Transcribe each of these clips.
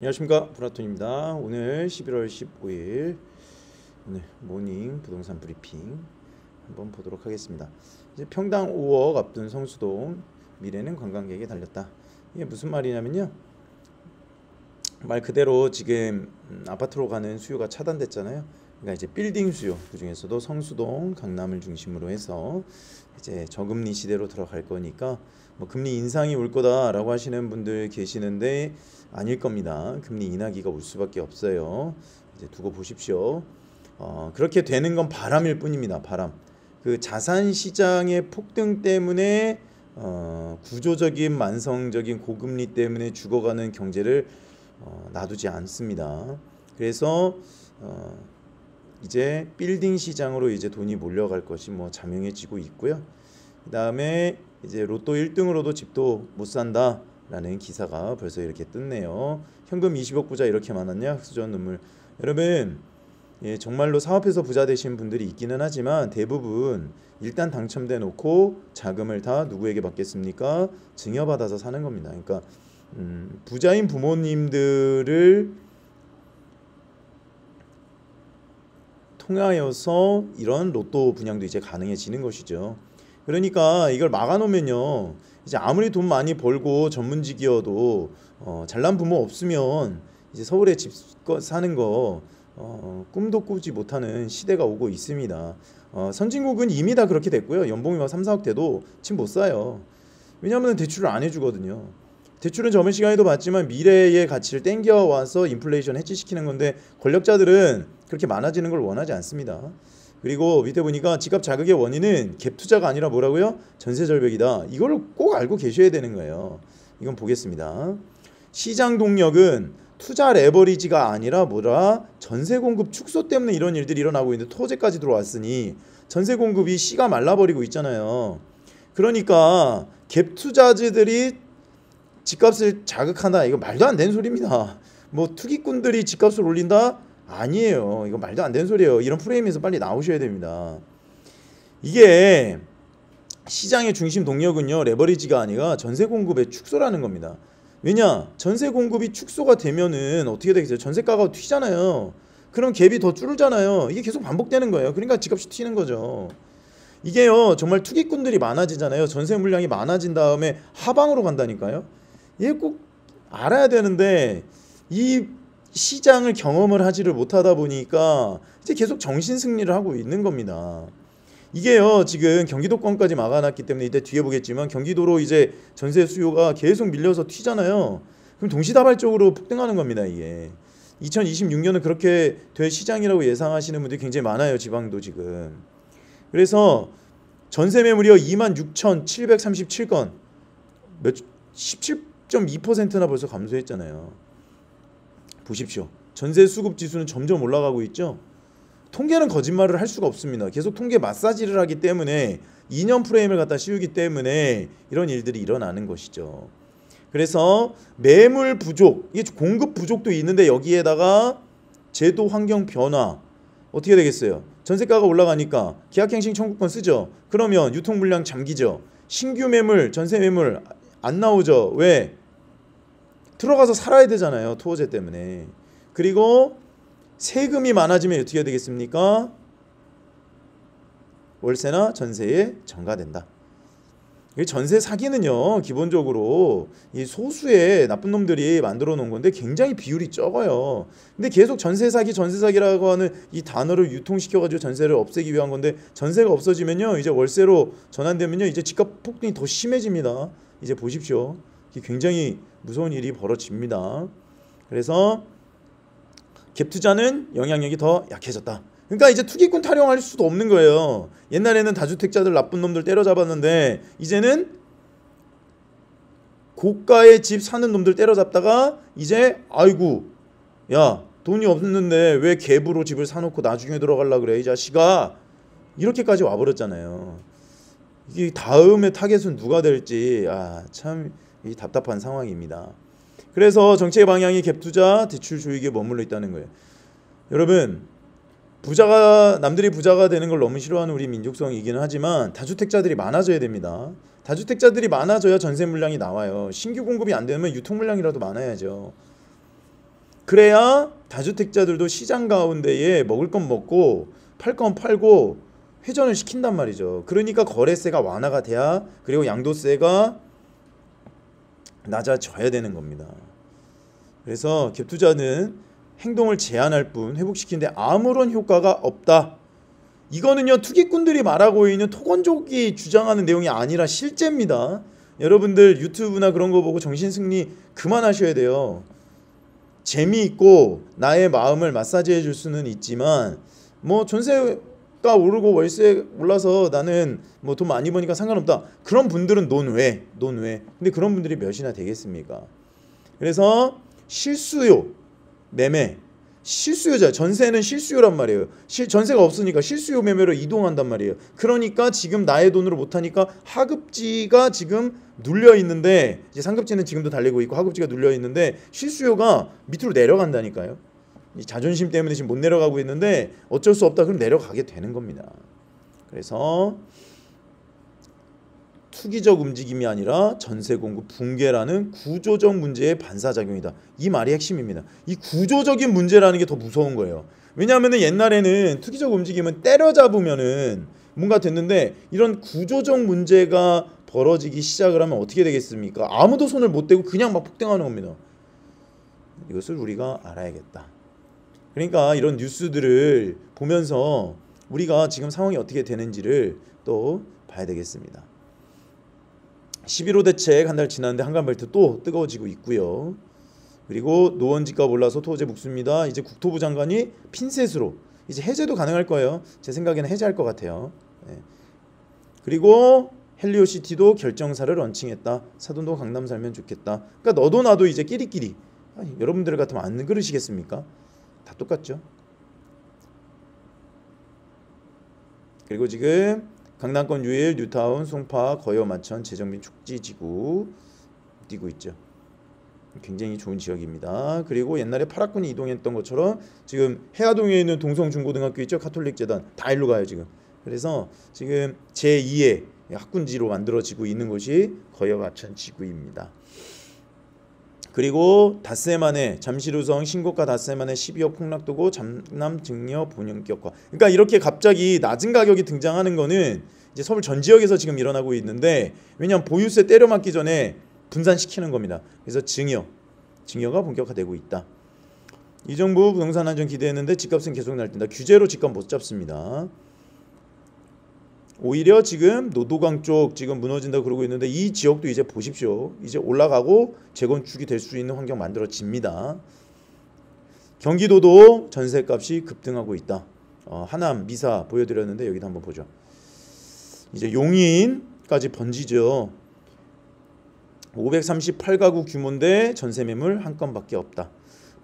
안녕하십니까, 브라톤입니다. 오늘 11월 15일 오늘 모닝 부동산 브리핑 한번 보도록 하겠습니다. 이제 평당 5억 앞둔 성수동, 미래는 관광객에 달렸다. 이게 무슨 말이냐면요, 말 그대로 지금 아파트로 가는 수요가 차단됐잖아요. 그러니까 이제 빌딩 수요, 그 중에서도 성수동, 강남을 중심으로 해서 이제 저금리 시대로 들어갈 거니까 뭐 금리 인상이 올 거다라고 하시는 분들 계시는데 아닐 겁니다. 금리 인하기가 올 수밖에 없어요. 이제 두고 보십시오. 그렇게 되는 건 바람일 뿐입니다. 바람. 그 자산 시장의 폭등 때문에 구조적인 만성적인 고금리 때문에 죽어가는 경제를 놔두지 않습니다. 그래서 이제 빌딩 시장으로 이제 돈이 몰려갈 것이 뭐 자명해지고 있고요. 그 다음에 이제 로또 1등으로도 집도 못 산다 라는 기사가 벌써 이렇게 떴네요. 현금 20억 부자 이렇게 많았냐? 흑수저 눈물. 여러분, 정말로 사업해서 부자 되신 분들이 있기는 하지만 대부분 일단 당첨돼 놓고 자금을 다 누구에게 받겠습니까? 증여받아서 사는 겁니다. 그러니까 부자인 부모님들을 통하여서 이런 로또 분양도 이제 가능해지는 것이죠. 그러니까 이걸 막아놓으면요, 이제 아무리 돈 많이 벌고 전문직이어도 잘난 부모 없으면 이제 서울에 집 사는 거 꿈도 꾸지 못하는 시대가 오고 있습니다. 선진국은 이미 다 그렇게 됐고요. 연봉이 막 3, 4억 돼도 집 못 사요. 왜냐하면 대출을 안 해주거든요. 대출은 저번 시간에도 봤지만 미래의 가치를 땡겨와서 인플레이션 해지시키는 건데, 권력자들은 그렇게 많아지는 걸 원하지 않습니다. 그리고 밑에 보니까 집값 자극의 원인은 갭 투자가 아니라 뭐라고요? 전세 절벽이다. 이걸 꼭 알고 계셔야 되는 거예요. 이건 보겠습니다. 시장 동력은 투자 레버리지가 아니라 뭐라? 전세 공급 축소 때문에 이런 일들이 일어나고 있는데, 토제까지 들어왔으니 전세 공급이 씨가 말라버리고 있잖아요. 그러니까 갭 투자자들이 집값을 자극한다, 이거 말도 안 되는 소리입니다. 뭐 투기꾼들이 집값을 올린다? 아니에요. 이거 말도 안 되는 소리예요. 이런 프레임에서 빨리 나오셔야 됩니다. 이게 시장의 중심 동력은요, 레버리지가 아니라 전세 공급의 축소라는 겁니다. 왜냐? 전세 공급이 축소가 되면은 어떻게 되겠어요? 전세가가 튀잖아요. 그럼 갭이 더 줄잖아요. 이게 계속 반복되는 거예요. 그러니까 집값이 튀는 거죠. 이게요, 정말 투기꾼들이 많아지잖아요. 전세 물량이 많아진 다음에 하방으로 간다니까요. 이게 꼭 알아야 되는데, 이 시장을 경험을 하지를 못하다 보니까 이제 계속 정신 승리를 하고 있는 겁니다. 이게요, 지금 경기도권까지 막아놨기 때문에 이때 뒤에 보겠지만 경기도로 이제 전세 수요가 계속 밀려서 튀잖아요. 그럼 동시다발적으로 폭등하는 겁니다. 이게 2026년은 그렇게 될 시장이라고 예상하시는 분들이 굉장히 많아요. 지방도 지금. 그래서 전세 매물이요, 26,737건, 17.2%나 벌써 감소했잖아요. 보십시오. 전세 수급 지수는 점점 올라가고 있죠. 통계는 거짓말을 할 수가 없습니다. 계속 통계 마사지를 하기 때문에, 2년 프레임을 갖다 씌우기 때문에 이런 일들이 일어나는 것이죠. 그래서 매물 부족, 이게 공급 부족도 있는데 여기에다가 제도 환경 변화, 어떻게 되겠어요? 전세가가 올라가니까 계약갱신 청구권 쓰죠. 그러면 유통 물량 잠기죠. 신규 매물, 전세 매물 안 나오죠. 왜? 들어가서 살아야 되잖아요. 토어제 때문에. 그리고 세금이 많아지면 어떻게 되겠습니까? 월세나 전세에 전가된다. 전세 사기는요, 기본적으로 이 소수의 나쁜 놈들이 만들어 놓은 건데 굉장히 비율이 적어요. 근데 계속 전세 사기라고 하는 이 단어를 유통시켜가지고 전세를 없애기 위한 건데, 전세가 없어지면요, 이제 월세로 전환되면요, 이제 집값 폭등이 더 심해집니다. 이제 보십시오. 이게 굉장히 무서운 일이 벌어집니다. 그래서 갭 투자는 영향력이 더 약해졌다. 그러니까 이제 투기꾼 타령할 수도 없는 거예요. 옛날에는 다주택자들 나쁜 놈들 때려잡았는데, 이제는 고가의 집 사는 놈들 때려잡다가 이제 아이고, 야, 돈이 없는데 왜 갭으로 집을 사놓고 나중에 들어가려고 그래 이 자식아, 이렇게까지 와버렸잖아요. 이게 다음에 타겟은 누가 될지 참 답답한 상황입니다. 그래서 정책의 방향이 갭 투자, 대출 조익에 머물러 있다는 거예요. 여러분, 남들이 부자가 되는 걸 너무 싫어하는 우리 민족성이기는 하지만 다주택자들이 많아져야 됩니다. 다주택자들이 많아져야 전세 물량이 나와요. 신규 공급이 안 되면 유통 물량이라도 많아야죠. 그래야 다주택자들도 시장 가운데에 먹을 건 먹고 팔 건 팔고 회전을 시킨단 말이죠. 그러니까 거래세가 완화가 돼야, 그리고 양도세가 낮아져야 되는 겁니다. 그래서 갭 투자는 행동을 제한할 뿐 회복시키는데 아무런 효과가 없다. 이거는요, 투기꾼들이 말하고 있는 토건족이 주장하는 내용이 아니라 실제입니다. 여러분들 유튜브나 그런 거 보고 정신승리 그만하셔야 돼요. 재미있고 나의 마음을 마사지해 줄 수는 있지만, 뭐 전세가 오르고 월세 올라서 나는 뭐 돈 많이 버니까 상관없다, 그런 분들은 논외. 근데 그런 분들이 몇이나 되겠습니까? 그래서 실수요 매매, 실수요자, 전세는 실수요란 말이에요. 전세가 없으니까 실수요 매매로 이동한단 말이에요. 그러니까 지금 나의 돈으로 못하니까 하급지가 지금 눌려 있는데, 이제 상급지는 지금도 달리고 있고 하급지가 눌려 있는데 실수요가 밑으로 내려간다니까요. 이 자존심 때문에 지금 못 내려가고 있는데 어쩔 수 없다, 그럼 내려가게 되는 겁니다. 그래서 투기적 움직임이 아니라 전세 공급 붕괴라는 구조적 문제의 반사작용이다. 이 말이 핵심입니다. 이 구조적인 문제라는 게 더 무서운 거예요. 왜냐하면 옛날에는 투기적 움직임은 때려잡으면은 뭔가 됐는데, 이런 구조적 문제가 벌어지기 시작을 하면 어떻게 되겠습니까? 아무도 손을 못 대고 그냥 막 폭등하는 겁니다. 이것을 우리가 알아야겠다. 그러니까 이런 뉴스들을 보면서 우리가 지금 상황이 어떻게 되는지를 또 봐야 되겠습니다. 11호 대책 한 달 지났는데 한강벨트 또 뜨거워지고 있고요. 그리고 노원지가 올라서 토지 묵습니다. 이제 국토부 장관이 핀셋으로 이제 해제도 가능할 거예요. 제 생각에는 해제할 것 같아요. 네. 그리고 헬리오시티도 결정사를 런칭했다. 사돈도 강남 살면 좋겠다. 그러니까 너도 나도 이제 끼리끼리, 여러분들 같으면 안 그러시겠습니까? 다 똑같죠. 그리고 지금 강남권 유일, 뉴타운, 송파, 거여, 마천, 재정빈, 축지지구 뛰고 있죠. 굉장히 좋은 지역입니다. 그리고 옛날에 파락군이 이동했던 것처럼 지금 해화동에 있는 동성중고등학교 있죠, 카톨릭 재단, 다 일로 가요 지금. 그래서 지금 제2의 학군지로 만들어지고 있는 곳이 거여, 마천 지구입니다. 그리고 닷새 만에 잠실우성 신고가 닷새 만에 12억 폭락도고 장남 증여 본인격화. 그러니까 이렇게 갑자기 낮은 가격이 등장하는 거는 이제 서울 전 지역에서 지금 일어나고 있는데, 왜냐하면 보유세 때려맞기 전에 분산시키는 겁니다. 그래서 증여가 본격화되고 있다. 이 정부 부동산 안정 기대했는데 집값은 계속 날뛴다. 규제로 집값 못 잡습니다. 오히려 지금 노도강 쪽 지금 무너진다 그러고 있는데, 이 지역도 이제 보십시오. 이제 올라가고 재건축이 될 수 있는 환경 만들어집니다. 경기도도 전세값이 급등하고 있다. 하남, 미사 보여드렸는데 여기도 한번 보죠. 이제 용인까지 번지죠. 538가구 규모인데 전세 매물 한 건밖에 없다.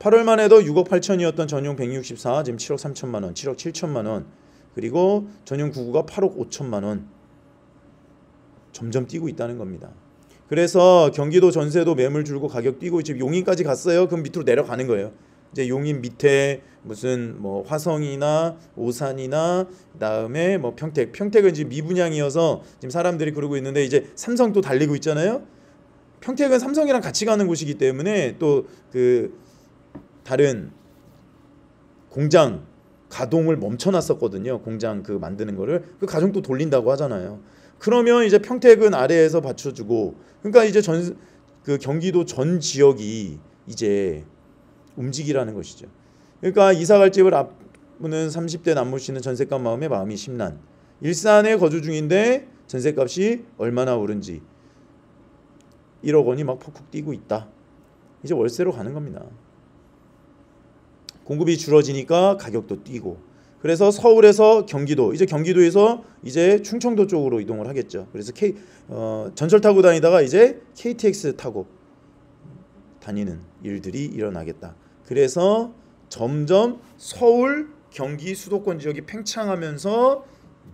8월만 해도 6억 8천이었던 전용 164 지금 7억 3천만 원, 7억 7천만 원. 그리고 전용 99가 8억 5천만 원. 점점 뛰고 있다는 겁니다. 그래서 경기도 전세도 매물 줄고 가격 뛰고 지금 용인까지 갔어요. 그럼 밑으로 내려가는 거예요. 이제 용인 밑에 무슨 뭐 화성이나 오산이나 그다음에 뭐 평택은 지금 미분양이어서 지금 사람들이 그러고 있는데, 이제 삼성도 달리고 있잖아요. 평택은 삼성이랑 같이 가는 곳이기 때문에 또 그 다른 공장 가동을 멈춰놨었거든요. 공장 그 만드는 거를 그 가정 또 돌린다고 하잖아요. 그러면 이제 평택은 아래에서 받쳐주고, 그러니까 이제 그 경기도 전 지역이 이제 움직이라는 것이죠. 그러니까 이사갈 집을 앞두는 30대 남모 씨는 전세값 마음이 심란. 일산에 거주 중인데 전세값이 얼마나 오른지 1억 원이 막 폭폭 뛰고 있다. 이제 월세로 가는 겁니다. 공급이 줄어지니까 가격도 뛰고. 그래서 서울에서 경기도, 이제 경기도에서 이제 충청도 쪽으로 이동을 하겠죠. 그래서 전철 타고 다니다가 이제 KTX 타고 다니는 일들이 일어나겠다. 그래서 점점 서울, 경기, 수도권 지역이 팽창하면서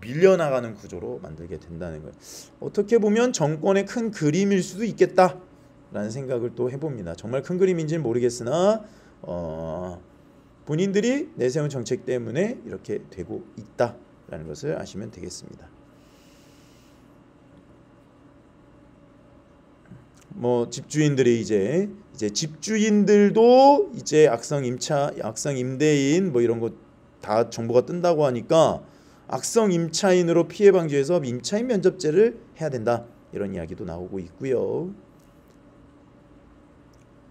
밀려나가는 구조로 만들게 된다는 거예요. 어떻게 보면 정권의 큰 그림일 수도 있겠다라는 생각을 또 해봅니다. 정말 큰 그림인지는 모르겠으나 본인들이 내세운 정책 때문에 이렇게 되고 있다라는 것을 아시면 되겠습니다. 뭐 집주인들이 이제 이제 집주인들도 이제 악성 임차, 악성 임대인 뭐 이런 거 다 정보가 뜬다고 하니까 악성 임차인으로 피해 방지해서 임차인 면접제를 해야 된다. 이런 이야기도 나오고 있고요.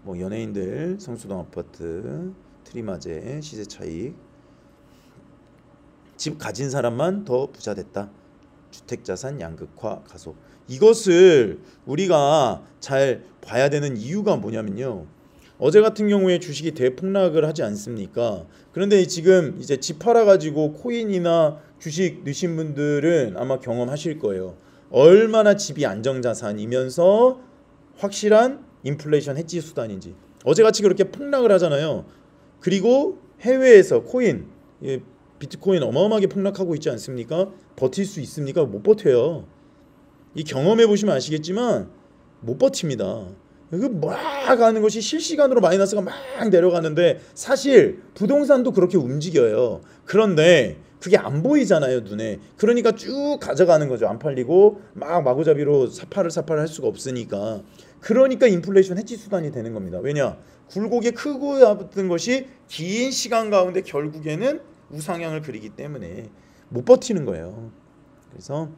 뭐 연예인들 성수동 아파트 트리마제 시세 차익, 집 가진 사람만 더 부자 됐다. 주택자산 양극화 가속. 이것을 우리가 잘 봐야 되는 이유가 뭐냐면요. 어제 같은 경우에 주식이 대폭락을 하지 않습니까? 그런데 지금 이제 집 팔아가지고 코인이나 주식 넣으신 분들은 아마 경험하실 거예요. 얼마나 집이 안정자산이면서 확실한 인플레이션 해지 수단인지. 어제같이 그렇게 폭락을 하잖아요. 그리고 해외에서 코인, 비트코인 어마어마하게 폭락하고 있지 않습니까? 버틸 수 있습니까? 못 버텨요. 이 경험해 보시면 아시겠지만 못 버팁니다. 막 가는 것이 실시간으로 마이너스가 막 내려가는데 사실 부동산도 그렇게 움직여요. 그런데 그게 안 보이잖아요, 눈에. 그러니까 쭉 가져가는 거죠. 안 팔리고 막 마구잡이로 사파를 할 수가 없으니까. 그러니까 인플레이션 해지 수단이 되는 겁니다. 왜냐? 굴곡이 크고 얇은 것이 긴 시간 가운데 결국에는 우상향을 그리기 때문에 못 버티는 거예요. 그래서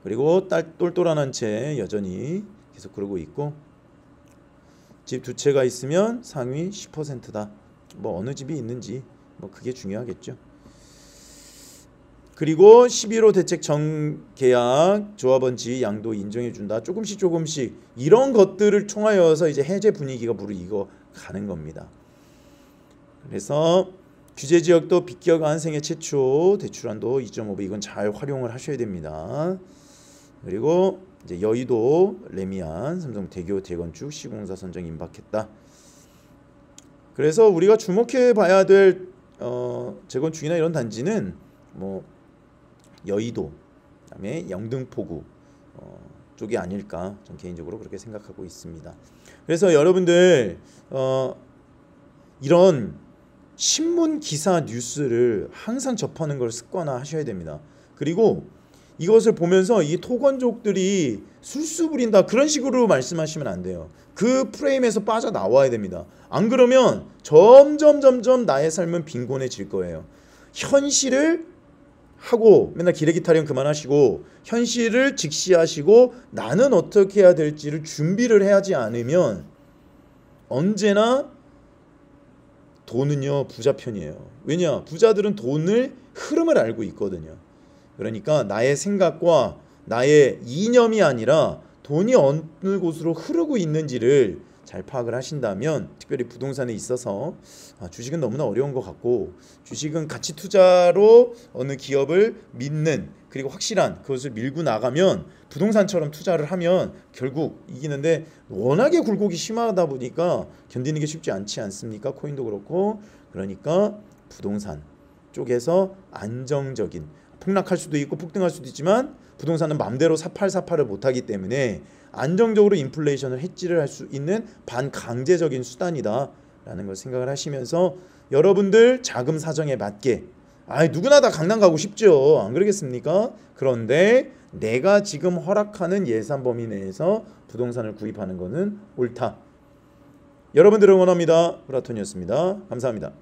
그리고 똘똘한 한 채 여전히 계속 그러고 있고, 집 두 채가 있으면 상위 10%다. 뭐 어느 집이 있는지 뭐 그게 중요하겠죠. 그리고 11호 대책 정계약 조합원 지위 양도 인정해 준다. 조금씩 이런 것들을 통하여서 이제 해제 분위기가 무르익어 가는 겁니다. 그래서 규제 지역도 비껴간 생애 최초 대출한도 2.5배 이건 잘 활용을 하셔야 됩니다. 그리고 이제 여의도 레미안 삼성대교 대건축 시공사 선정 임박했다. 그래서 우리가 주목해 봐야 될 재건축이나 이런 단지는 뭐 여의도, 그다음에 영등포구 쪽이 아닐까 전 개인적으로 그렇게 생각하고 있습니다. 그래서 여러분들 이런 신문 기사 뉴스를 항상 접하는 걸 습관화하셔야 됩니다. 그리고 이것을 보면서 이 토건족들이 술수 부린다 그런 식으로 말씀하시면 안 돼요. 그 프레임에서 빠져나와야 됩니다. 안 그러면 점점 나의 삶은 빈곤해질 거예요. 현실을 하고 맨날 기레기 타령 그만하시고 현실을 직시하시고 나는 어떻게 해야 될지를 준비를 해야지 않으면 언제나 돈은요 부자 편이에요. 왜냐? 부자들은 돈을 흐름을 알고 있거든요. 그러니까 나의 생각과 나의 이념이 아니라 돈이 어느 곳으로 흐르고 있는지를 잘 파악을 하신다면, 특별히 부동산에 있어서 주식은 너무나 어려운 것 같고, 주식은 가치 투자로 어느 기업을 믿는, 그리고 확실한 그것을 밀고 나가면 부동산처럼 투자를 하면 결국 이기는데, 워낙에 굴곡이 심하다 보니까 견디는 게 쉽지 않지 않습니까? 코인도 그렇고. 그러니까 부동산 쪽에서 안정적인, 폭락할 수도 있고 폭등할 수도 있지만 부동산은 맘대로 사팔을 못하기 때문에 안정적으로 인플레이션을 해지를 할 수 있는 반강제적인 수단이다라는 걸 생각을 하시면서, 여러분들 자금 사정에 맞게, 누구나 다 강남 가고 싶죠. 안 그러겠습니까? 그런데 내가 지금 허락하는 예산 범위 내에서 부동산을 구입하는 것은 옳다. 여러분들을 응원합니다. 플라톤이었습니다. 감사합니다.